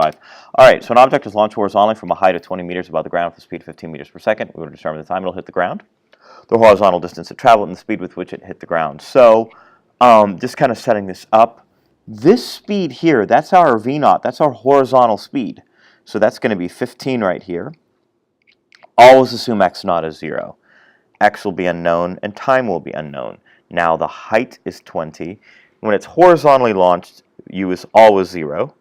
5. All right, so an object is launched horizontally from a height of 20 meters above the ground with a speed of 15 meters per second. We will determine the time it'll hit the ground, the horizontal distance it traveled, and the speed with which it hit the ground. So just kind of setting this up. This speed here, that's our V naught. That's our horizontal speed. So that's going to be 15 right here. Always assume x naught is 0. X will be unknown, and time will be unknown. Now the height is 20. When it's horizontally launched, u is always 0.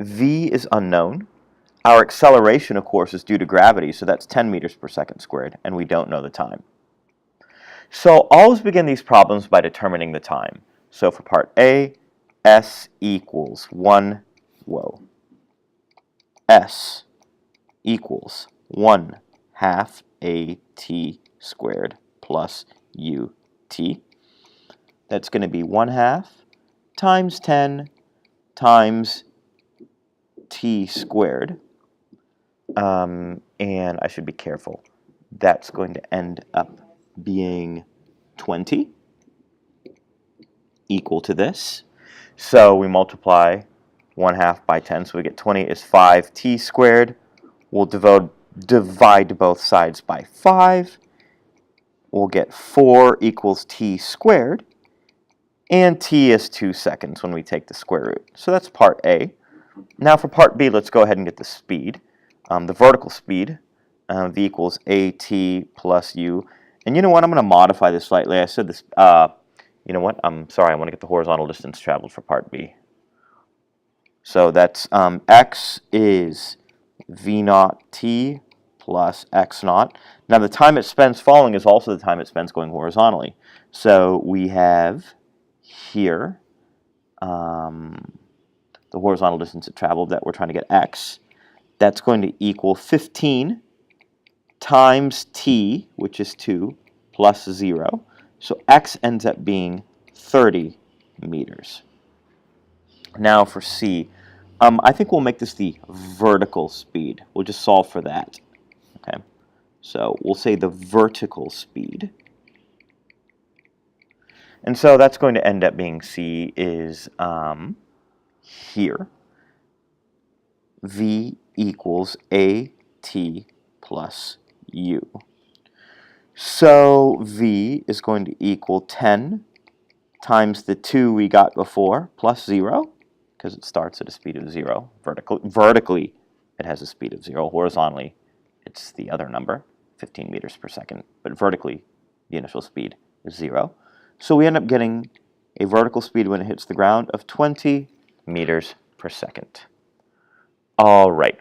V is unknown. Our acceleration, of course, is due to gravity, so that's 10 meters per second squared, and we don't know the time. So always begin these problems by determining the time. So for part A, S equals 1, S equals 1/2 AT squared plus UT. That's going to be 1/2 times 10 times T squared. And I should be careful. That's going to end up being 20 equal to this. So we multiply 1/2 by 10, so we get 20 is 5t squared. We'll divide both sides by 5. We'll get 4 equals t squared, and t is 2 seconds when we take the square root. So that's part A. Now for part B, let's go ahead and get the speed. The vertical speed, v equals at plus u. And you know what? I'm going to modify this slightly. I said this, you know what? I'm sorry, I want to get the horizontal distance traveled for part B. So that's x is v naught t plus x naught. Now the time it spends falling is also the time it spends going horizontally. So we have here the horizontal distance it traveled that we're trying to get x. That's going to equal 15 times t, which is 2, plus 0. So x ends up being 30 meters. Now for C, I think we'll make this the vertical speed. We'll just solve for that. Okay, so we'll say the vertical speed. And so that's going to end up being C is here. V equals AT plus U. So V is going to equal 10 times the 2 we got before plus 0, because it starts at a speed of 0. Vertically, it has a speed of 0. Horizontally, it's the other number, 15 meters per second. But vertically, the initial speed is 0. So we end up getting a vertical speed when it hits the ground of 20 meters per second. All right.